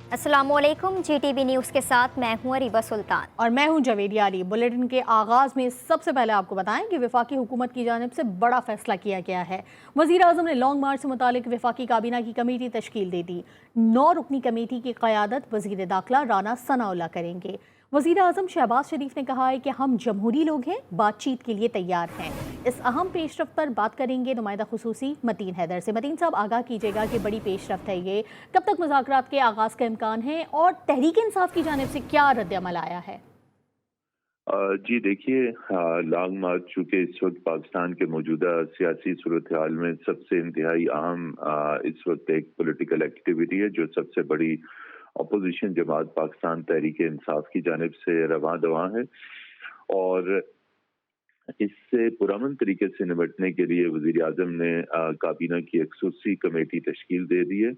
अस्सलामुअलैकुम। GTV news के साथ मैं हूं अरीबा सुल्तान और मैं हूं जवेदी आली। बुलेटिन के आगाज में सबसे पहले आपको बताएं कि वफाकी हुकूमत की जानिब से बड़ा फैसला किया गया है। वज़ीर आज़म ने लॉन्ग मार्च से मुतालिक वफाकी काबीना की कमेटी तश्कील दे दी। 9 रुकनी कमेटी की क़यादत वज़ीर दाखिला राना सनाउल्लाह करेंगे। वज़ीर आज़म शहबाज शरीफ ने कहा है कि हम जमहूरी लोग हैं, बातचीत के लिए तैयार हैं। इस अहम पेशरफ्त पर बात करेंगे नुमाइंदा खुसूसी मतीन हैदर से। मतीन साहब, आगाह कीजिएगा कि बड़ी पेशरफ्त है ये, कब तक मुज़ाकरात के आगाज़ का इम्कान है और तहरीक इंसाफ की जानिब से क्या रद्द-ए-अमल आया है? जी देखिए, लॉन्ग मार्च चूँकि इस वक्त पाकिस्तान के मौजूदा सियासी सूरत हाल में सबसे इंतहाई अहम इस वक्त एक पॉलिटिकल एक्टिविटी है, जो सबसे बड़ी अपोजिशन जमात पाकिस्तान तहरीक इंसाफ की जानिब से रवां दवां है। और इससे पुरअमन तरीके से निपटने के लिए वज़ीर आज़म ने काबीना की एक खसूसी कमेटी तश्कील दे दी है,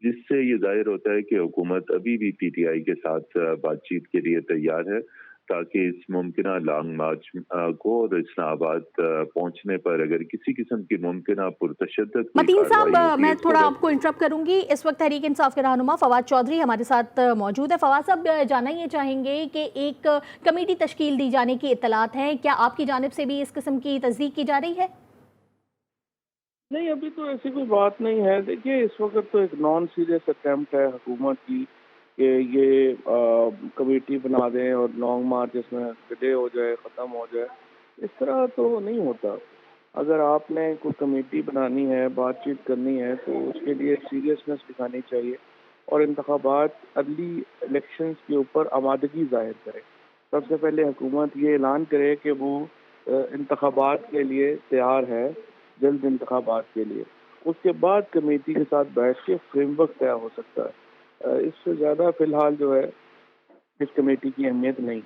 जिससे ये जाहिर होता है कि हुकूमत अभी भी PTI के साथ बातचीत के लिए तैयार है, ताकि इस मुमकिना लॉन्ग मार्च को और इस्लामाबाद पहुंचने पर अगर किसी किस्म की मुमकिना पुरतशद्दद कोई मतीन कार्रवाई साहब, होती है मैं उसको थोड़ा आपको इंटरप्ट करूंगी। इस वक्त तहरीक इंसाफ के रहनुमा फवाद चौधरी हमारे साथ मौजूद है। फवाद साहब, जानना ये चाहेंगे कि एक कमेटी तश्कील दी जाने की इत्तलात हैं, क्या आपकी जानिब से भी इस किस्म की तस्दीक की जा रही है? नहीं, अभी तो ऐसी कोई बात नहीं है। देखिए, इस वक्त तो एक नॉन सीरियस अटेम्प्ट है हुकूमत की कि ये कमेटी बना दें और लॉन्ग मार्च इसमें डिले हो जाए, ख़त्म हो जाए। इस तरह तो नहीं होता। अगर आपने कोई कमेटी बनानी है, बातचीत करनी है, तो उसके लिए सीरियसनेस दिखानी चाहिए और इंतखाबात अर्ली इलेक्शंस के ऊपर आमादगी ज़ाहिर करे। सबसे पहले हुकूमत ये ऐलान करे कि वो इंतखाबात के लिए तैयार है, जल्द इंतखाबात के लिए। उसके बाद कमेटी के साथ बैठ के फ्रेमवर्क तैयार हो सकता है। इससे ज़्यादा फ़िलहाल जो है इस कमेटी की अहमियत नहीं।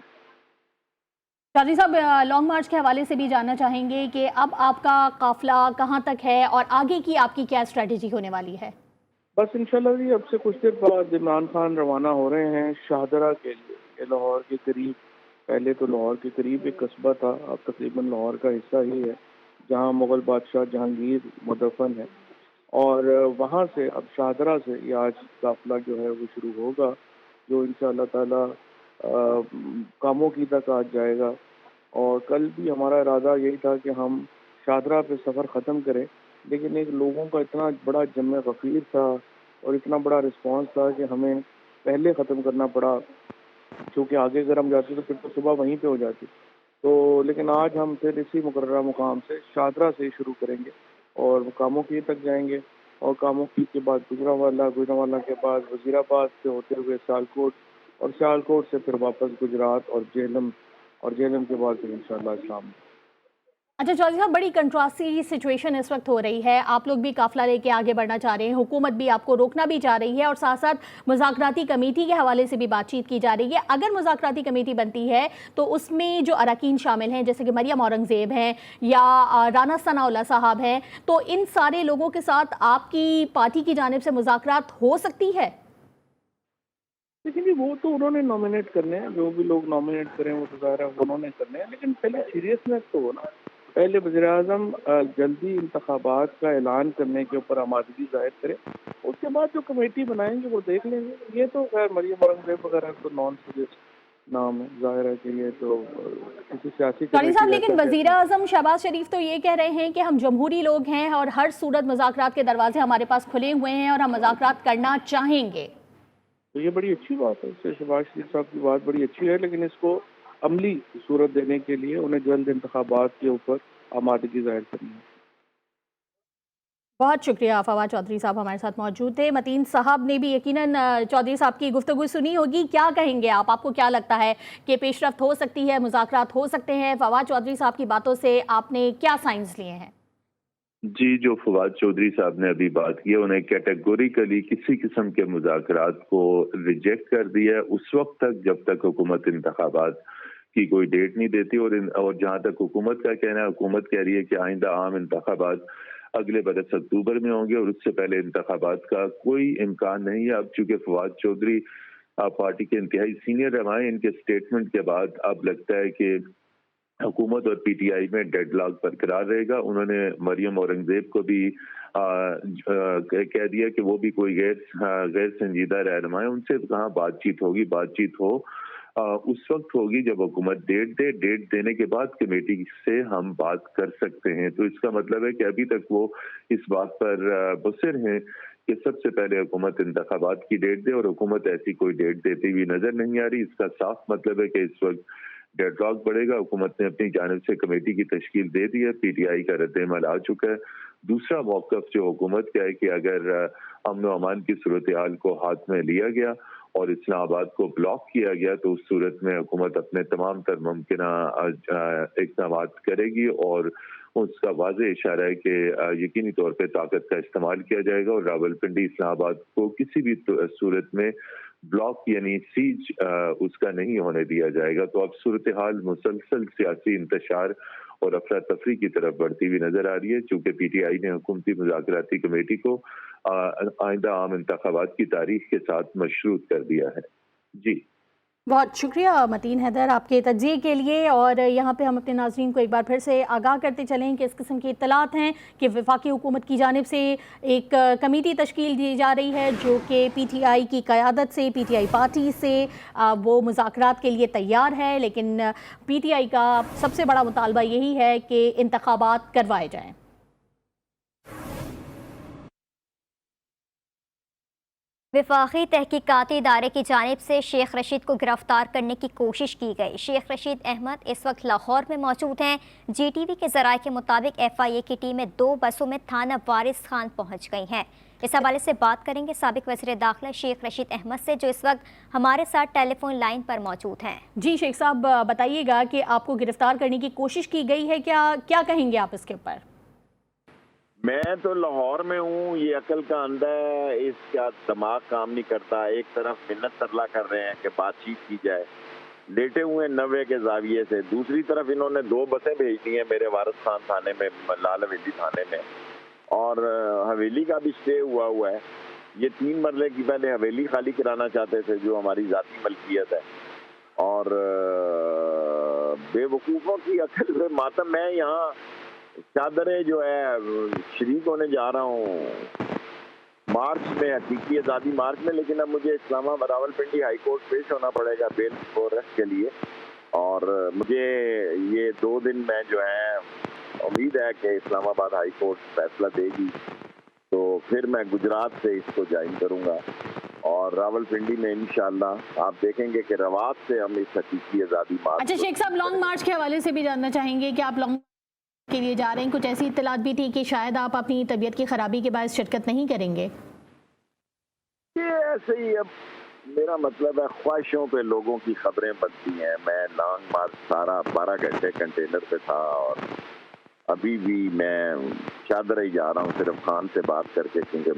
चौधरी साहब, लॉन्ग मार्च के हवाले से भी जानना चाहेंगे कि अब आपका काफिला कहाँ तक है और आगे की आपकी क्या स्ट्रेटजी होने वाली है? बस इंशाल्लाह जी, अब से कुछ देर बाद इमरान खान रवाना हो रहे हैं शाहदरा के लिए। ये लाहौर के करीब, पहले तो लाहौर के करीब एक कस्बा था, अब तकरीबन लाहौर का हिस्सा ही है, जहाँ मुग़ल बादशाह जहांगीर मुदफ़न है। और वहाँ से अब शाहदरा से ये आज काफ़िला जो है वो शुरू होगा, जो इंशाअल्लाह ताला कामों की तक आज जाएगा। और कल भी हमारा इरादा यही था कि हम शाहदरा पे सफ़र ख़त्म करें, लेकिन एक लोगों का इतना बड़ा जम गफ़ीर था और इतना बड़ा रिस्पांस था कि हमें पहले ख़त्म करना पड़ा, क्योंकि आगे अगर हम जाते तो फिर तो सुबह वहीं पे हो जाती। तो लेकिन आज हम फिर इसी मुकर्ररा मुकाम से शाहदरा से शुरू करेंगे और कामों की तक जाएंगे और कामों की के बाद गुजरांवाला के बाद वजीराबाद से होते हुए सियालकोट और सियालकोट से फिर वापस गुजरात और जेहलम के बाद फिर इंशाअल्लाह इस्लाम। अच्छा चौधरी साहब, बड़ी कंट्रास्टी सिचुएशन इस वक्त हो रही है। आप लोग भी काफिला लेके आगे बढ़ना चाह रहे हैं, हुकूमत भी आपको रोकना भी चाह रही है और साथ साथ मुज़ाकराती कमेटी के हवाले से भी बातचीत की जा रही है। अगर मुज़ाकराती कमेटी बनती है तो उसमें जो अरकान शामिल हैं, जैसे कि मरियम औरंगज़ेब हैं या राना सनाउल्लाह साहब हैं, तो इन सारे लोगों के साथ आपकी पार्टी की जानिब से मुज़ाकरात हो सकती है? लेकिन वो तो उन्होंने नॉमिनेट करने हैं, जो भी लोग नॉमिनेट करें वो तो ज़ाहिर है उन्होंने करने हैं, लेकिन पहले सीरियसनेस तो हो ना। पहले वज़ीर-ए-आज़म जल्दी इंतखाबात का ऐलान करने के ऊपर आमादगी ज़ाहिर करें, उसके बाद जो कमेटी बनाएंगे वो देख लेंगे। ये तो खैर मरियम औरंगज़ेब वगैरह तो नॉन सीरियस नाम है, ज़ाहिर है कि ये तो किसी सियासी चौधरी साहब, कमेटी लेकिन जैसा वजीर कहते हैं। आजम शहबाज शरीफ तो ये कह रहे हैं कि हम जमहूरी लोग हैं और हर सूरत मुज़ाकरात के दरवाजे हमारे पास खुले हुए हैं और हम मुज़ाकरात करना चाहेंगे। तो ये बड़ी अच्छी बात है, इससे शहबाज शरीफ साहब की बात बड़ी अच्छी है, लेकिन इसको अमली सूरत देने के लिए उन्हें जल्द इंतखाबात के ऊपर आमादगी ज़ाहिर करनी है। बहुत शुक्रिया फवाद चौधरी साहब हमारे साथ मौजूद थे। मतीन साहब ने भी यकीनन चौधरी साहब की गुफ्तगू सुनी होगी। क्या कहेंगे आप? आपको क्या लगता है कि पेशरफ्त हो सकती है, मुज़ाकरात हो सकते हैं? फवाद चौधरी साहब की बातों से आपने क्या साइंस लिए हैं? जी, जो फवाद चौधरी साहब ने अभी बात की है, उन्हें कैटेगोरिकली किसी किस्म के मुज़ाकरात को रिजेक्ट कर दिया है उस वक्त तक जब तक हुकूमत इंतखाबात की कोई डेट नहीं देती। और जहाँ तक हुकूमत का कहना है, हुकूमत कह रही है कि आइंदा आम इंतखाबात अगले बरस अक्टूबर में होंगे और उससे पहले इंतखाबात का कोई इम्कान नहीं है। अब चूंकि फवाद चौधरी पार्टी के इंतहाई सीनियर रहे, इनके स्टेटमेंट के बाद अब लगता है कि हुकूमत और PTI में डेडलॉक बरकरार रहेगा। उन्होंने मरियम औरंगजेब को भी कह दिया कि वो भी कोई गैर संजीदा रहनुमा है, उनसे कहाँ बातचीत होगी। बातचीत हो उस वक्त होगी जब हुकूमत डेट दे, डेट देने के बाद कमेटी से हम बात कर सकते हैं। तो इसका मतलब है कि अभी तक वो इस बात पर मुसर हैं कि सबसे पहले हुकूमत इंतखाबात की डेट दे, और हुकूमत ऐसी कोई डेट देती हुई नजर नहीं आ रही। इसका साफ मतलब है कि इस वक्त डेडलॉक बढ़ेगा। हुकूमत ने अपनी जानिब से कमेटी की तश्कील दे दी है, पीटीआई का रद्द-ए-अमल आ चुका है। दूसरा मौक़िफ़ जो हुकूमत का है कि अगर अमन व अमान की सूरत हाल को हाथ में लिया गया और इस्लामाबाद को ब्लॉक किया गया, तो उस सूरत में हुकूमत अपने तमाम तर मुमकिन इक़दाम करेगी, और उसका वाज़ेह इशारा है कि यकीनी तौर पर ताकत का इस्तेमाल किया जाएगा और रावलपिंडी इस्लामाबाद को किसी भी सूरत में ब्लॉक यानी सीज उसका नहीं होने दिया जाएगा। तो अब सूरत हाल मुसलसल सियासी इंतशार और अफरा तफरी की तरफ बढ़ती हुई नजर आ रही है। चूंकि पीटीआई ने हुकूमती मुज़ाकराती कमेटी को आइंदा आम इंतखाबात की तारीख के साथ मशरूत कर दिया है। जी, बहुत शुक्रिया मतीन हैदर आपके तज्ज़िये के लिए। और यहाँ पे हम अपने नाज़रीन को एक बार फिर से आगाह करते चलें कि इस किस्म की इत्तलात हैं कि वफाकी हुकूमत की जानिब से एक कमेटी तश्कील दी जा रही है जो कि पीटीआई की क़यादत से, पीटीआई पार्टी से वो मुज़ाकरात के लिए तैयार है, लेकिन पीटीआई का सबसे बड़ा मुतालबा यही है कि इंतखाबात करवाए जाएँ। वफाकी तहकीकाती इदारे की जानिब से शेख रशीद को गिरफ्तार करने की कोशिश की गई। शेख रशीद अहमद इस वक्त लाहौर में मौजूद हैं। GTV के ज़राए के मुताबिक FIA की टीमें 2 बसों में थाना वारिस खान पहुँच गई हैं। इस हवाले से बात करेंगे साबिक वज़ीर दाखिला शेख रशीद अहमद से, जो इस वक्त हमारे साथ टेलीफोन लाइन पर मौजूद हैं। जी शेख साहब, बताइएगा कि आपको गिरफ्तार करने की कोशिश की गई है, क्या कहेंगे आप इसके ऊपर? मैं तो लाहौर में हूँ, ये अकल का अंधा है, इसका दिमाग काम नहीं करता। एक तरफ मिन्नत तरला कर रहे हैं कि बातचीत की जाए, लेटे हुए 90 के जाविये से। दूसरी तरफ इन्होंने 2 बसें भेज दी हैं मेरे वारिस खान थाने में, लाल हवेली थाने में, और हवेली का भी स्टे हुआ है। ये 3 मरले की पहले हवेली खाली कराना चाहते थे जो हमारी जाती मलकियत है, और बेवकूफ़ों की अकल पे मातम। मैं यहाँ चादरे जो है शरीक होने जा रहा हूँ मार्च में, हकीकी आज़ादी मार्च में, लेकिन अब मुझे इस्लामाबाद रावलपिंडी हाई कोर्ट पेश होना पड़ेगा बेल अरेस्ट के लिए। और मुझे ये 2 दिन में जो है उम्मीद है कि इस्लामाबाद हाई कोर्ट फैसला देगी, तो फिर मैं गुजरात से इसको ज्वाइन करूँगा और रावलपिंडी में इंशाल्लाह आप देखेंगे कि रवात से हम इस हकीकी आज़ादी मार्च। अच्छा शेख साहब, लॉन्ग मार्च के हवाले से भी जानना चाहेंगे कि आप लॉन्ग के लिए जा रहे हैं। कुछ ऐसी इत्तलात भी थी कि शायद आप अपनी तबीयत की खराबी के बाद शिरकत नहीं करेंगे। ये ऐसे ही, अब मेरा मतलब है ख्वाहिशों पे लोगों की खबरें बनती हैं। मैं लॉन्ग मार्च सारा 12 घंटे कंटेनर पे था, और अभी भी मैं चादर ही जा रहा हूँ सिर्फ खान से बात करके, क्योंकि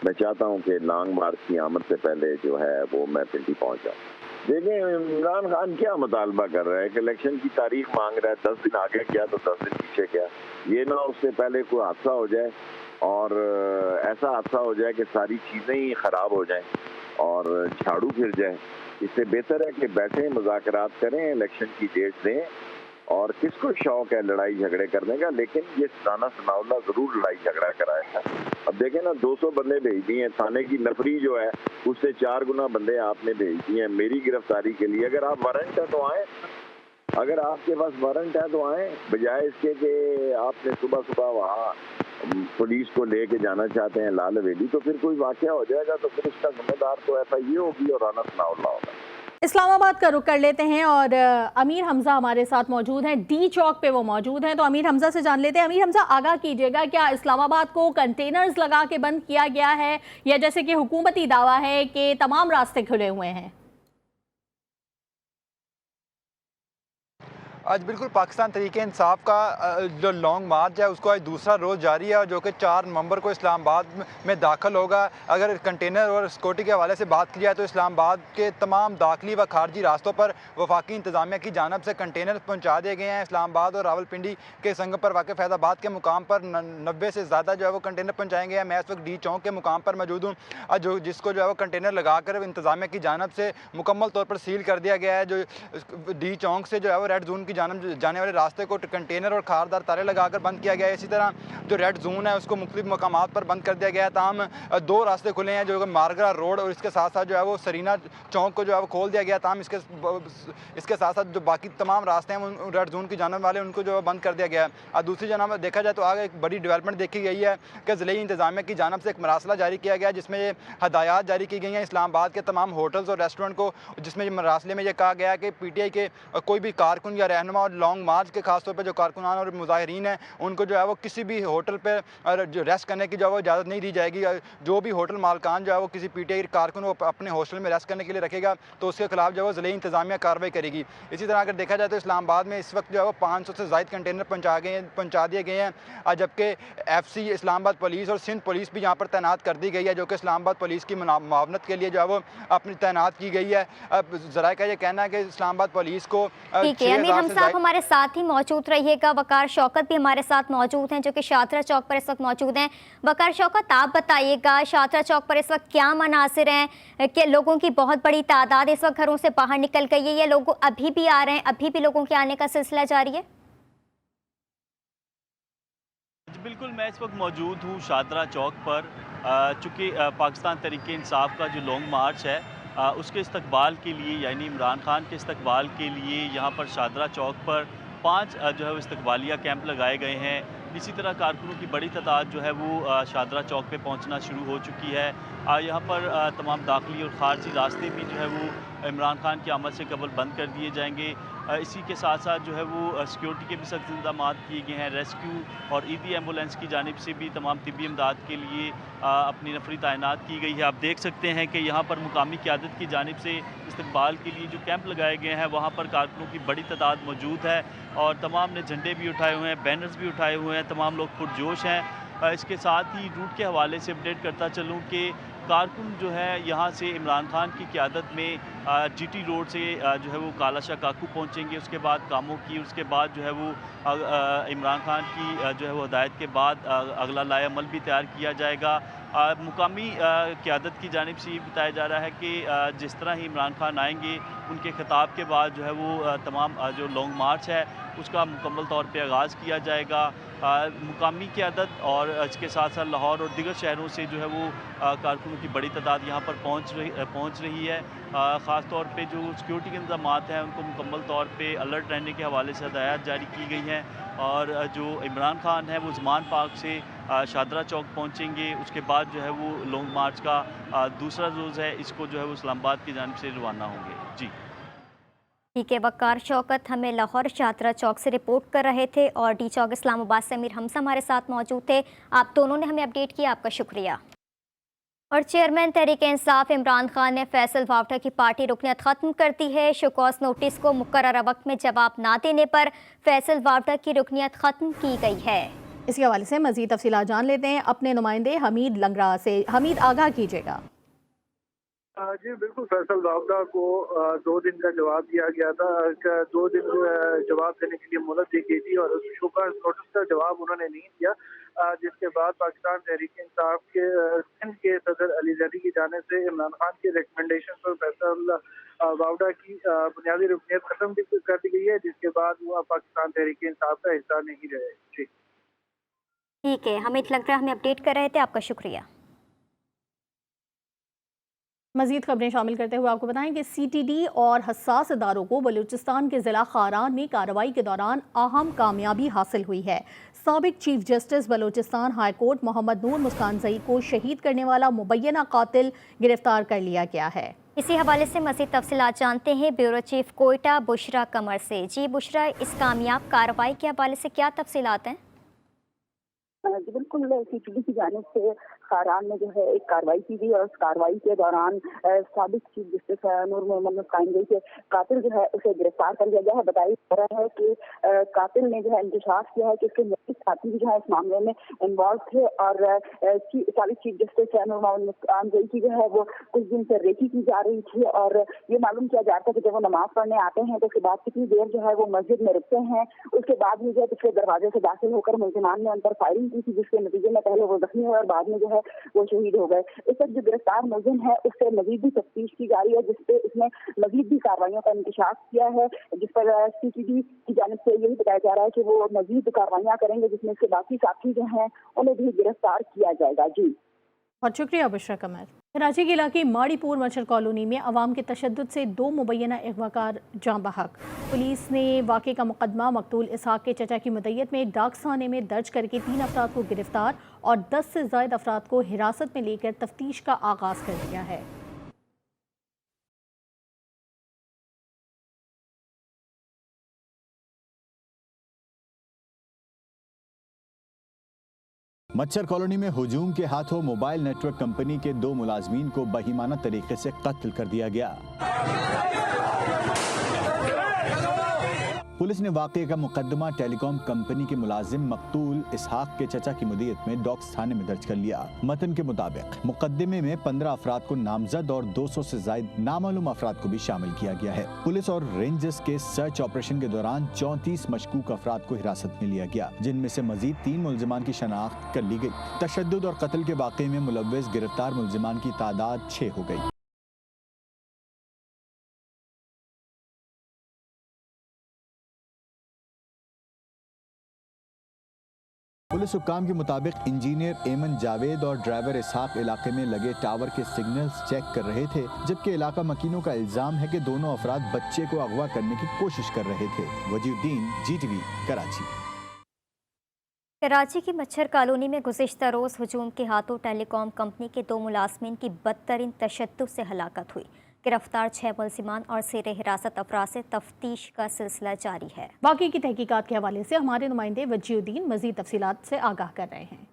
मैं चाहता हूँ कि लॉन्ग मार्च की आमद से पहले जो है वो मैं पिंडी पहुँच जाऊँ। देखें इमरान खान क्या मुतालबा कर रहा है कि इलेक्शन की तारीख मांग रहा है, 10 दिन आगे क्या तो 10 दिन पीछे क्या। ये ना उससे पहले कोई हादसा हो जाए और ऐसा हादसा हो जाए कि सारी चीज़ें ही ख़राब हो जाएं और झाड़ू फिर जाए। इससे बेहतर है कि बैठें, मुज़ाकरात करें, इलेक्शन की डेट दें। और किसको शौक है लड़ाई झगड़े करने का, लेकिन ये राना सनाउल्लाह जरूर लड़ाई झगड़ा कराया है। अब देखें ना, 200 बंदे भेज दिए हैं, थाने की नफरी जो है उससे 4 गुना बंदे आपने भेज दिए हैं मेरी गिरफ्तारी के लिए। अगर आप वारंट है तो आए, अगर आपके पास वारंट है तो आए, बजाय इसके कि आपने सुबह सुबह वहाँ पुलिस को लेके जाना चाहते हैं लाल हवेली, तो फिर कोई वाकया हो जाएगा तो फिर उसका जिम्मेदार तो FIA होगी और राना सनाउल्लाह होगा। इस्लामाबाद का रुख कर लेते हैं और अमीर हमजा हमारे साथ मौजूद हैं, D चौक पे वो मौजूद हैं। तो अमीर हमजा से जान लेते हैं। अमीर हमजा, आगाह कीजिएगा, क्या इस्लामाबाद को कंटेनर्स लगा के बंद किया गया है, या जैसे कि हुकूमती दावा है कि तमाम रास्ते खुले हुए हैं? आज बिल्कुल पाकिस्तान तरीके इंसाफ का जो लॉन्ग मार्च है उसको आज दूसरा रोज़ जारी है, और जो कि 4 नवंबर को इस्लामाबाद में दाखिल होगा। अगर कंटेनर और सिक्योरिटी के हवाले से बात की जाए तो इस्लामाबाद के तमाम दाखिली व खारजी रास्तों पर वफाकी इंतजामिया की जानब से कंटेनर पहुँचा दिए गए हैं। इस्लामाबाद और रावलपिंडी के संगम पर वाक़ फैज़ाबाद के मुकाम पर 90 से ज़्यादा जो है वो कंटेनर पहुँचाए गए हैं। मैं इस वक्त D चौक के मुकाम पर मौजूद हूँ, जो जिसको जो है वो कंटेनर लगा कर इंतजामिया की जानब से मुकम्मल तौर पर सील कर दिया गया है। जो D चौक से जो है वो रेड जोन की जानब जाने वाले रास्ते को कंटेनर और खारदार तारे लगाकर बंद किया गया है। इसी तरह जो रेड जोन है उसको मुख्तलिफ मकामात पर बंद कर दिया गया है। ताहम 2 रास्ते खुले हैं, जो मारगरा रोड और इसके साथ साथ जो है वो सरीना चौक को जो है वो खोल दिया गया। ताहम इसके साथ साथ जो बाकी तमाम रास्ते हैं उन रेड जोन की जानब वाले उनको जो है बंद कर दिया गया है। और दूसरी जानब देखा जाए तो आगे एक बड़ी डेवलपमेंट देखी गई है कि ज़िले इंतज़ामिया की जानब से एक मरासला जारी किया गया है, जिसमें ये हदायत जारी की गई हैं इस्लामाबाद के तमाम होटल्स और रेस्टोरेंट को, जिसमें मरासले में ये कहा गया है कि PTI के कोई भी कारकुन या रहनुमा और लॉन्ग मार्च के खासतौर पर जो कारकुनान और मुजाहिरीन हैं उनको जो है वो किसी भी होटल पर रेस्ट करने की जो है वो इजाज़त नहीं दी जाएगी। जो भी होटल मालकान जो है वो किसी PTI कारकुन को अपने हॉस्टल में रेस्ट करने के लिए रखेगा तो उसके खिलाफ जो है वो ज़िले इंतज़ामिया कार्रवाई करेगी। इसी तरह अगर देखा जाए तो इस्लामाबाद में इस वक्त जो है वो 500 से ज़ायद कंटेनर पहुँचा दिए गए हैं, जबकि FC इस्लामाबाद पुलिस और सिंध पुलिस भी यहाँ पर तैनात कर दी गई है, जो कि इस्लामाबाद पुलिस की मुआवनत के लिए जो है वो अपनी तैनात की गई है। अब ज़राए का ये कहना है कि इस्लामाबाद पुलिस को ठीक है, अमीर हम साहब हमारे साथ ही मौजूद रहिएगा। वकार शौकत भी हमारे साथ मौजूद हैं जो कि शादरा चौक पर इस वक्त मौजूद हैं। वकार शौकत, आप बताइएगा शादरा चौक पर इस वक्त क्या मनासिर हैं कि लोगों की बहुत बड़ी तादाद इस वक्त घरों से बाहर निकल गई है या लोग अभी भी आ रहे हैं, अभी भी लोगों के आने का सिलसिला जारी है? बिल्कुल, मैं इस वक्त मौजूद हूँ शादरा चौक पर। चूँकि पाकिस्तान तहरीक इंसाफ का जो लॉन्ग मार्च है उसके इस्तकबाल के लिए, यानी इमरान खान के इस्तकबाल के लिए यहाँ पर शादरा चौक पर 5 जो है वो इस्तकबालिया कैंप लगाए गए हैं। इसी तरह कारकुनों की बड़ी तादाद जो है वो शादरा चौक पे पहुंचना शुरू हो चुकी है। यहाँ पर तमाम दाखिली और खारजी रास्ते भी जो है वो इमरान खान की आमद से कबल बंद कर दिए जाएंगे। इसी के साथ साथ जो है वो सिक्योरिटी के भी सख्त इंतजाम किए गए हैं। रेस्क्यू और ईदी एम्बुलेंस की जानिब से भी तमाम तिब्बी इमदाद के लिए अपनी नफरी तैनात की गई है। आप देख सकते हैं कि यहाँ पर मुकामी क़यादत की जानिब से इस्तकबाल के लिए जो कैंप लगाए गए हैं वहाँ पर कारकुनों की बड़ी तादाद मौजूद है और तमाम ने झंडे भी उठाए हुए हैं, बैनर्स भी उठाए हुए हैं, तमाम लोग पुरजोश हैं। इसके साथ ही रूट के हवाले से अपडेट करता चलूँ कि कारकुन जो है यहाँ से इमरान खान की क़यादत में GT रोड से जो है वो कालाशाह काकू पहुँचेंगे, उसके बाद कामों की, उसके बाद जो है वो इमरान खान की जो है वो हदायत के बाद अगला लाए अमल भी तैयार किया जाएगा। मुकामी क़यादत की जानिब से ये बताया जा रहा है कि जिस तरह ही इमरान खान आएंगे उनके खिताब के बाद जो है वो तमाम जो लॉन्ग मार्च है उसका मुकम्मल तौर पे आगाज़ किया जाएगा। मुकामी क़यादत और इसके साथ साथ लाहौर और दीगर शहरों से जो है वो कारकुनों की बड़ी तादाद यहाँ पर पहुँच रही है। ख़ास तौर पे जो सिक्योरिटी के इंतजाम हैं उनको मुकम्मल तौर पे अलर्ट रहने के हवाले से हदायत जारी की गई हैं और जो इमरान खान है वो ज़मान पार्क से शादरा चौक पहुँचेंगे। उसके बाद जो है वो लॉन्ग मार्च का दूसरा रोज़ है, इसको जो है वो इस्लामाबाद की जानिब से रवाना होंगे। जी ठीक है, वकार शौकत हमें लाहौर शादरा चौक से रिपोर्ट कर रहे थे और डी चौक इस्लामाबाद से अमीर हमजा हमारे साथ मौजूद थे। आप दोनों ने हमें अपडेट किया, आपका शुक्रिया। और चेयरमैन तहरीक इंसाफ इमरान खान ने फैसल वावटा की पार्टी रुकनियत ख़त्म कर दी है। शोकॉज नोटिस को मुकर्ररा वक्त में जवाब ना देने पर फैसल वावटा की रुकनियत ख़त्म की गई है। इसके हवाले से मज़ीद तफसीलात जान लेते हैं अपने नुमाइंदे हमीद लंगरा से। हमीद, आगाह कीजिएगा। जी बिल्कुल, फैसल वावड़ा को 2 दिन का जवाब दिया गया था। 2 दिन जवाब देने के लिए मोहलत दी गई थी और शोकॉज नोटिस का जवाब उन्होंने नहीं दिया, जिसके बाद पाकिस्तान तहरीक इंसाफ के सिंध के सदर अली जर्री की जाने से इमरान खान के रिकमेंडेशन पर फैसल वावड़ा की बुनियादी रुकनियत खत्म कर दी गई है, जिसके बाद वो पाकिस्तान तहरीक इंसाफ का हिस्सा नहीं रहे। जी ठीक है, हमीद लंगरा हमें अपडेट कर रहे थे, आपका शुक्रिया। मज़ीद खबरें शामिल करते हुए आपको बताएं कि CTD और हसास इदारों को बलूचिस्तान के ज़िला खारान में कार्रवाई के दौरान अहम कामयाबी हासिल हुई है। साबिक chief justice Balochistan high court Mohammad Noor Muskanzai को शहीद करने वाला मुबैना कातिल गिरफ्तार कर लिया गया है। इसी हवाले से मज़ीद तफसीलात जानते हैं ब्यूरो चीफ कोयटा बुशरा कमर से। जी बुशरा, इस कामयाब कार्रवाई के हवाले से क्या तफसीलात हैं? जी बिल्कुल, CTD की जानिब से खारान में जो है एक कार्रवाई की गई और उस कार्रवाई के दौरान साबिक चीफ जस्टिस नूर मोहम्मद मुस्कान ज़ई के कातिल जो है उसे गिरफ्तार कर लिया गया है। बताया जा रहा है कि कातिल ने जो है इंकशाफ किया है कि उसके मज़ीद साथी भी जो है इस मामले में इन्वॉल्व थे और साबिक चीफ जस्टिस नूर मोहम्मद मुस्कान ज़ई की जो है वो कुछ दिन से रेकी की जा रही थी और ये मालूम किया जाता है कि जब वो नमाज पढ़ने आते हैं तो उसके बाद कितनी देर जो है वो मस्जिद में रुकते हैं। उसके बाद भी जो है पिछले दरवाजे से दाखिल होकर मुलजिमान ने उन पर फायरिंग की थी, जिसके नतीजे में पहले वो जख्मी हुए और बाद में जो है वो शहीद हो गए। इस वक्त जो गिरफ्तार मुलजिम है उससे मजीद भी तफ्तीश की जा रही है, जिसपे उसने मजीद भी कार्रवाइयों का इंकशाफ किया है, जिस पर CCD की जानिब से यही बताया जा रहा है कि वो मजीद कार्रवाइयाँ करेंगे, जिसमें से बाकी साथी जो हैं उन्हें भी गिरफ्तार किया जाएगा। जी बहुत शुक्रिया बुशरा कमर। कराची के इलाके माड़ीपुर मच्छर कॉलोनी में अवाम के तशद्दुद से 2 मुबैना अगवाकार जाँ बहक। पुलिस ने वाक़े का मुकदमा मकतूल इसहाक के चचा की मुद्दत में डाक थाने में दर्ज करके 3 अफराद को गिरफ्तार और 10 से ज़ायद अफराद को हिरासत में लेकर तफ्तीश का आगाज़ कर दिया है। मच्छर कॉलोनी में हुजूम के हाथों मोबाइल नेटवर्क कंपनी के 2 मुलाजमीन को बहिमाना तरीके से कत्ल कर दिया गया। पुलिस ने वाक़े का मुकदमा टेलीकॉम कंपनी के मुलाजिम मकतूल इसहाक के चचा की मुद्दत में डॉक्स थाने में दर्ज कर लिया। मतन के मुताबिक मुकदमे में 15 अफराद को नामजद और 200 से जायद नामालूम अफराद को भी शामिल किया गया है। पुलिस और रेंजर्स के सर्च ऑपरेशन के दौरान 34 मशकूक अफराद को हिरासत में लिया गया, जिनमें से मजीद 3 मुलजिमान की शनाख्त कर ली गई। तशद्दुद और कत्ल के वाक़े में मुलव्वस गिरफ्तार मुलजिमान की तादाद 6 हो गई। पुलिस हुक्काम के मुताबिक इंजीनियर एमन जावेद और ड्राइवर इसहाक इलाके में लगे टावर के सिग्नल्स चेक कर रहे थे, जबकि इलाका मकीनों का इल्जाम है कि दोनों अफराद बच्चे को अगवा करने की कोशिश कर रहे थे। वजीउद्दीन, GTV, कराची। कराची की मच्छर कॉलोनी में गुज़िश्ता रोज़ हुजूम के हाथों टेलीकॉम कंपनी के 2 मुलाजमीन की बदतरीन तशद्दुद से हलाकत हुई। गिरफ्तार 6 मुलजिमान और ज़ेर हिरासत अफराद से तफ्तीश का सिलसिला जारी है। बाकी की तहकीकात के हवाले से हमारे नुमाइंदे वजीउद्दीन मजीद तफसीलात से आगाह कर रहे हैं।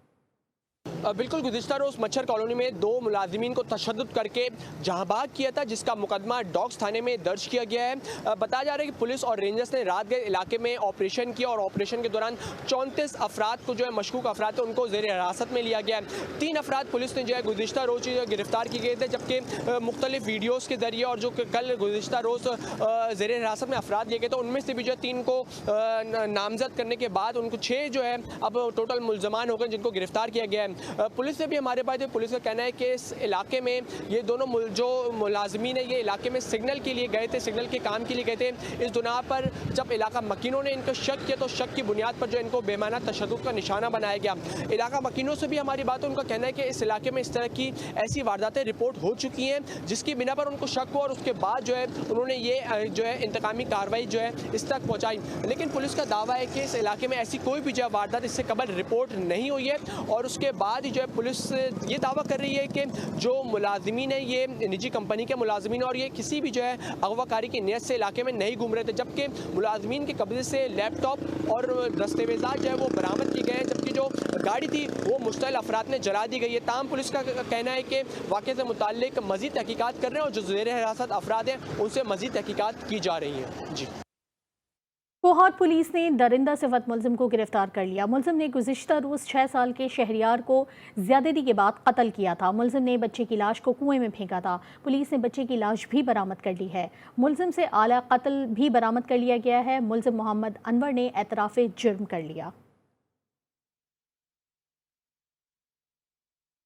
बिल्कुल, गुज़िश्ता रोज़ मच्छर कॉलोनी में 2 मुलाजिमीन को तशद्दुद करके जहाँ भाग किया था, जिसका मुकदमा डॉग्स थाने में दर्ज किया गया है। बताया जा रहा है कि पुलिस और रेंजर्स ने रात गए इलाके में ऑपरेशन किया और ऑपरेशन के दौरान 34 अफराद को जो है मशकूक अफराद थे उनको ज़ेर हिरासत में लिया गया है। 3 अफराद पुलिस ने जो है गुज़िश्ता रोज़ गिरफ्तार किए गए थे, जबकि मुख्तलिफ वीडियोज़ के जरिए और जो कल गुज़िश्ता रोज़ ज़ेर हिरासत में अफराद लिए गए थे उनमें से भी जो है 3 को नामजद करने के बाद उनको 6 जो है अब टोटल मुलजमान हो गए जिनको गिरफ्तार किया गया है। पुलिस से भी हमारे पास पुलिस का कहना है कि इस इलाके में ये दोनों जो मुलाजमीन है ये इलाके में सिग्नल के लिए गए थे, सिग्नल के काम के लिए गए थे। इस दुना पर जब इलाका मकीनों ने इनको शक किया तो शक की बुनियाद पर जो इनको बेमाना तशद्दुद का निशाना बनाया गया। इलाका मकीनों से भी हमारी बात है, उनका कहना है कि इस इलाके में इस तरह की ऐसी वारदातें रिपोर्ट हो चुकी हैं जिसकी बिना पर उनको शक हुआ और उसके बाद जो है उन्होंने ये जो है इंतकामी कार्रवाई जो है इस तक पहुँचाई। लेकिन पुलिस का दावा है कि इस इलाके में ऐसी कोई भी जो वारदात इससे कबल रिपोर्ट नहीं हुई है और उसके बाद जो है पुलिस ये दावा कर रही है कि जो मुलाजिमीन है ये निजी कंपनी के मुलाजिमीन और ये किसी भी जो है अगवाकारी की नीयत से इलाके में नहीं घूम रहे थे, जबकि मुलाजिमीन के कब्जे से लैपटॉप और दस्तावेजात जो है वो बरामद किए गए हैं, जबकि जो गाड़ी थी वो मुश्तल अफराद ने जला दी गई है। ताम पुलिस का कहना है कि वाक़े से मुताल्लिक मज़ीद तहकीकात कर रहे हैं और जो ज़ेर हिरासत अफराद हैं उनसे मज़ीद तहकीकात की जा रही हैं। जी, कोहाट पुलिस ने दरिंदा सिफत मुलजिम को गिरफ्तार कर लिया। मुलजिम ने गुज़िश्ता रोज़ 6 साल के शहरियार को ज़्यादती के बाद कत्ल किया था। मुलजिम ने बच्चे की लाश को कुएं में फेंका था। पुलिस ने बच्चे की लाश भी बरामद कर ली है। मुलजिम से आला कत्ल भी बरामद कर लिया गया है। मुलजिम मोहम्मद अनवर ने एतराफ़े जुर्म कर लिया।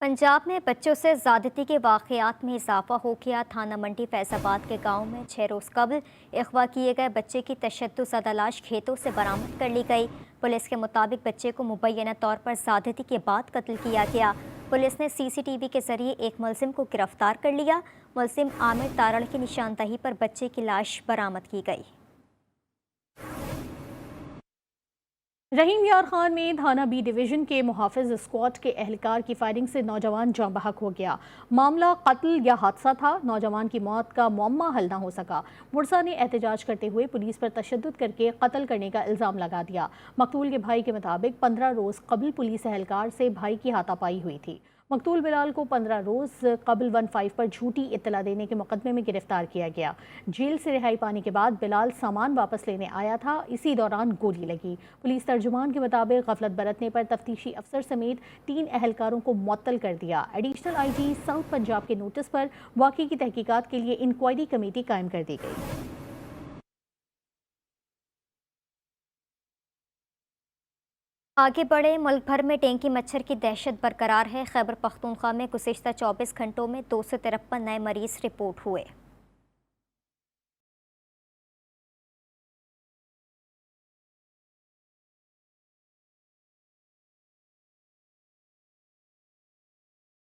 पंजाब में बच्चों से ज़्यादती के वाक़यात में इजाफा हो गया। थाना मंडी फैज़ाबाद के गांव में 6 रोज़ कबल अगवा किए गए बच्चे की तशद्दुद लाश खेतों से बरामद कर ली गई। पुलिस के मुताबिक बच्चे को मुबैना तौर पर ज़्यादती के बाद कत्ल किया गया। पुलिस ने CCTV के ज़रिए एक मुलजिम को गिरफ्तार कर लिया। मुलजिम आमिर तारड़ की निशानदही पर बच्चे की लाश बरामद की गई। रहीम यार खान में थाना B डिवीज़न के मुहाफ़िज स्क्वाड के एहलकार की फायरिंग से नौजवान जाँ बहक हो गया। मामला कत्ल या हादसा था। नौजवान की मौत का मुअम्मा हल ना हो सका। मुर्सा ने एहतजाज करते हुए पुलिस पर तशद्दुद करके कत्ल करने का इल्ज़ाम लगा दिया। मकतूल के भाई के मुताबिक 15 रोज़ कबल पुलिस एहलकार से भाई की हाथापाई हुई थी। मकतूल बिलाल को 15 रोज़ कबल 15 पर झूठी इत्तला देने के मुकदमे में गिरफ्तार किया गया। जेल से रिहाई पाने के बाद बिलाल सामान वापस लेने आया था, इसी दौरान गोली लगी। पुलिस तर्जुमान के मुताबिक गफलत बरतने पर तफ्तीशी अफसर समेत 3 एहलकारों को मुअत्तल कर दिया। एडिशनल IG साउथ पंजाब के नोटिस पर वाक़े की तहकीकात के लिए इंक्वायरी कमेटी कायम कर दी गई। आगे बढ़े, मुल्क भर में डेंगू मच्छर की दहशत बरकरार है। खैबर पख्तूनख्वा में गुज़िश्ता 24 घंटों में 253 नए मरीज रिपोर्ट हुए।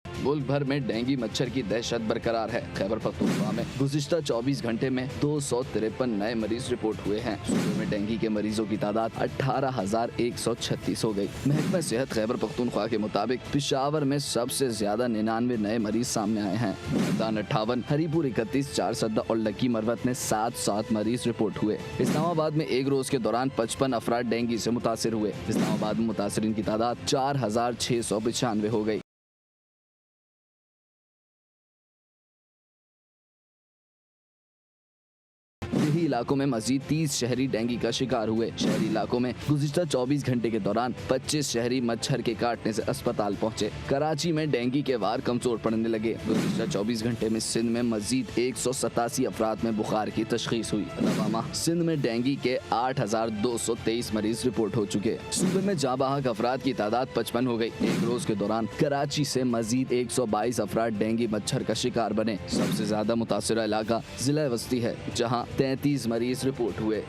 मुल्क भर में डेंगू मच्छर की दहशत बरकरार है। खैबर पख्तूनख्वा में गुज़िश्ता 24 घंटे में 253 नए मरीज रिपोर्ट हुए हैं। सूबे में डेंगू के मरीजों की तादाद 18,136 हो गई। महकमा सेहत खैबर पख्तूनख्वा के मुताबिक पिशावर में सबसे ज्यादा 99 नए मरीज सामने आए हैं। मैदान 58, हरीपुर 31, चारसद्दा और लकी मरवत में 7 मरीज रिपोर्ट हुए। इस्लामाबाद में एक रोज के दौरान 55 अफराद डेंगू से मुतासिर हुए। इस्लामाबाद में मुतासरीन की तादाद 4,695 हो गई। देही इलाकों में मजीद 30 शहरी डेंगू का शिकार हुए। शहरी इलाकों में गुज़िश्ता 24 घंटे के दौरान 25 शहरी मच्छर के काटने से अस्पताल पहुंचे। कराची में डेंगू के वार कमजोर पड़ने लगे। गुज़िश्ता 24 घंटे में सिंध में मजीद 187 अफराद में बुखार की तशखीस हुई। रवामा सिंध में डेंगू के 8,223 मरीज रिपोर्ट हो चुके। सूबे में जाबाहक अफराद की तादाद 55 हो गई। एक रोज के दौरान कराची से मजीद 122 अफराद डेंगू मच्छर का शिकार बने। सबसे ज्यादा मुतासरा इलाका जिला वस्ती है, जहाँ 33 मरीज रिपोर्ट हुए।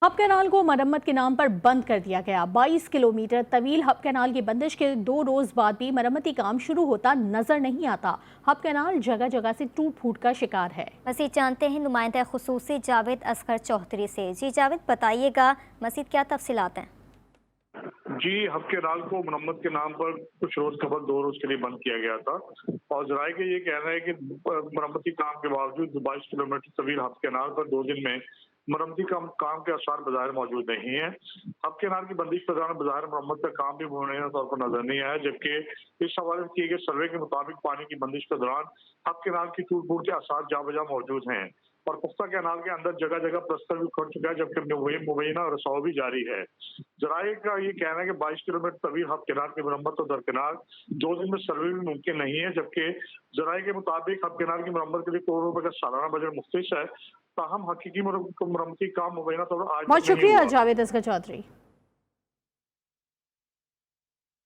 हब कैनाल को मरम्मत के नाम पर बंद कर दिया गया। 22 किलोमीटर तवील हब कैनाल की बंदिश के 2 रोज बाद भी मरम्मती काम शुरू होता नजर नहीं आता। हब कैनाल जगह जगह से टूट फूट का शिकार है। मजीद जानते हैं नुमाइंदा खुसूसी जावेद असगर चौधरी से। जी जावेद, बताइएगा मजीद क्या तफसीलात हैं? जी, हब कैनाल को मरम्मत के नाम पर कुछ रोज कबल 2 रोज के लिए बंद किया गया था और जराये का ये कहना है कि मरम्मती काम के बावजूद 22 किलोमीटर तवील हब कैनाल पर 2 दिन में मरम्मती काम के आसार बाजार मौजूद नहीं है। हब कैनाल की बंदिश के दौरान बाजार मरम्मत का काम भी मुमकिन तौर पर नजर नहीं आया, जबकि इस हवाले से किए गए सर्वे के मुताबिक पानी की बंदिश के दौरान हब कैनाल की टूट फूट के आसार जा बजा मौजूद हैं और पुख्ता कैनाल के अंदर जगह जगह प्लस्तर भी खुल चुका है, जबकि मुबैना रसाव भी जारी है। जराये का ये कहना है कि 22 किलोमीटर तवील हब कैनाल की मरम्मत और दरकिनार 2 दिन में सर्वे भी मुमकिन नहीं है, जबकि जराये के मुताबिक हब कैनाल की मरम्मत के लिए करोड़ों रुपए का सालाना बजट मुख्तस है। ताहम हकीकी मरम्मती काम मुबैना तौर पर आज बहुत शुक्रिया जावेद असगर चौधरी।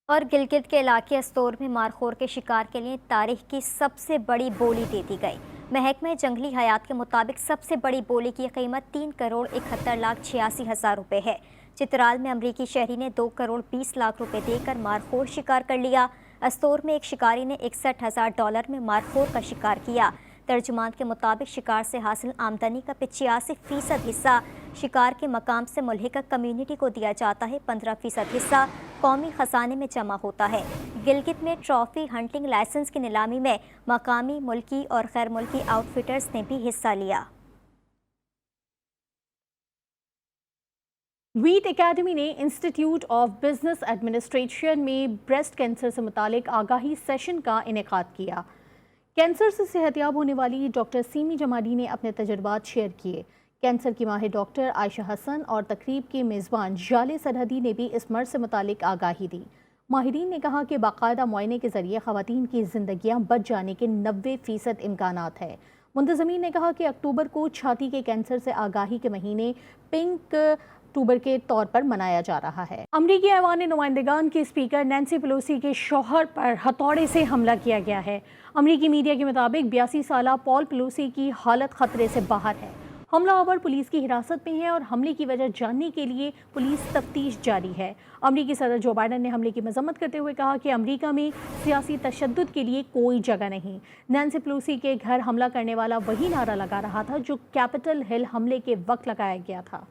और गिलगित के इलाके अस्तोर में मारखोर के शिकार के लिए तारीख की सबसे बड़ी बोली दे दी गई। महकमे जंगली हयात के मुताबिक सबसे बड़ी बोली की कीमत 3,71,86,000 रुपये है। चित्राल में अमरीकी शहरी ने 2,20,00,000 रुपये देकर मारखोर शिकार कर लिया। अस्तोर में एक शिकारी ने $61,000 में मारखोर का शिकार किया। तर्जुमान के मुताबिक शिकार से हासिल आमदनी का 85% हिस्सा शिकार के मकाम से मुल्हिका कम्युनिटी को दिया जाता है। 15% हिस्सा कौमी खजाने में जमा होता है। गिलगित में ट्रॉफी हंटिंग लाइसेंस की नीलामी में मकामी, मुल्की और गैर मुल्की आउटफिटर्स ने भी हिस्सा लिया। वीट एकेडमी ने इंस्टीट्यूट ऑफ बिजनेस एडमिनिस्ट्रेशन में ब्रेस्ट कैंसर से मुतालिक आगाही सेशन का इनेकाद किया। कैंसर से सेहतयाब होने वाली डॉक्टर सीमी जमाली ने अपने तजुर्बात शेयर किए। कैंसर की माहिर डॉक्टर आयशा हसन और तकरीब के मेज़बान जाले सरहदी ने भी इस मर्ज से मुतालिक आगाही दी। माहिरीन ने कहा कि बाकायदा मुआयने के जरिए ख़वातीन की जिंदगियां बच जाने के 90% इम्कानात है। मुंतज़मीन ने कहा कि अक्टूबर को छाती के कैंसर से आगाही के महीने पिंक अक्टूबर के तौर पर मनाया जा रहा है। अमरीकी ऐवान नुमाइंदगान के स्पीकर नैन्सी पेलोसी के शौहर पर हथौड़े से हमला किया गया है। अमरीकी मीडिया के मुताबिक 82 साला पॉल पेलोसी की हालत खतरे से बाहर है। हमलावर पुलिस की हिरासत में है और हमले की वजह जानने के लिए पुलिस तफ्तीश जारी है। अमरीकी सदर जो बाइडन ने हमले की मजम्मत करते हुए कहा कि अमरीका में सियासी तशद्दुद के लिए कोई जगह नहीं। नैन्सी पेलोसी के घर हमला करने वाला वही नारा लगा रहा था जो कैपिटल हिल हमले के वक्त लगाया गया था।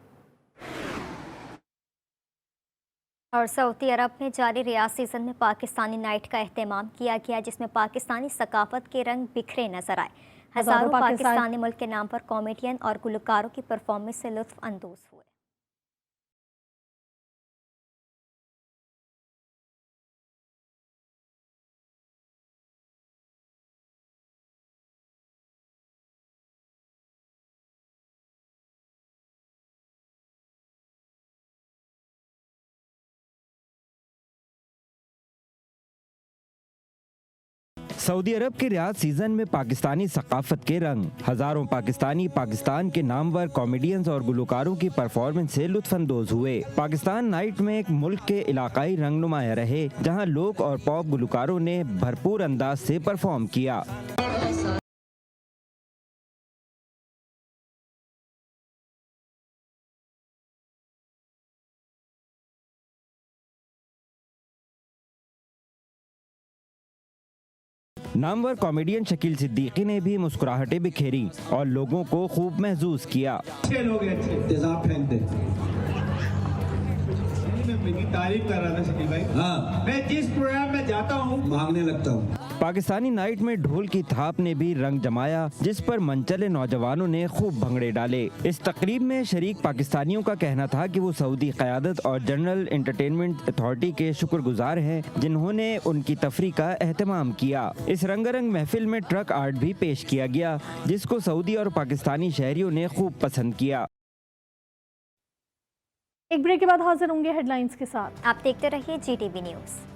और सऊदी अरब में जारी रियाज सीजन में पाकिस्तानी नाइट का एहतमाम किया गया, जिसमें पाकिस्तानी सकाफत के रंग बिखरे नजर आए। हजारों पाकिस्तानी मुल्क के नाम पर कॉमेडियन और गुलकारों की परफॉर्मेंस से लुत्फ अंदोज हुए। सऊदी अरब के रियाद सीजन में पाकिस्तानी सकाफत के रंग। हजारों पाकिस्तानी पाकिस्तान के नामवर कॉमेडियंस और गुलकारों की परफॉर्मेंस से लुत्फानंदोज हुए। पाकिस्तान नाइट में एक मुल्क के इलाकाई रंग नुमाया रहे, जहां लोक और पॉप गुलकारों ने भरपूर अंदाज से परफॉर्म किया। नामवर कॉमेडियन शकील सिद्दीकी ने भी मुस्कुराहटें बिखेरी और लोगों को खूब महसूस किया। अच्छे लोग तेजाब फेंकते, मेरी तारीफ कर रहा था शकील भाई। हाँ, मैं जिस प्रोग्राम में जाता हूँ मांगने लगता हूँ। पाकिस्तानी नाइट में ढोल की थाप ने भी रंग जमाया, जिस पर मनचले नौजवानों ने खूब भंगड़े डाले। इस तकरीब में शरीक पाकिस्तानियों का कहना था कि वो सऊदी क़यादत और जनरल एंटरटेनमेंट अथॉरिटी के शुक्रगुजार हैं, जिन्होंने उनकी तफरीह का एहतमाम किया। इस रंगारंग महफिल में ट्रक आर्ट भी पेश किया गया, जिसको सऊदी और पाकिस्तानी शहरियों ने खूब पसंद किया। एक ब्रेक के बाद हाजिर होंगे हेडलाइंस के साथ। आप देखते रहिए GTV न्यूज़।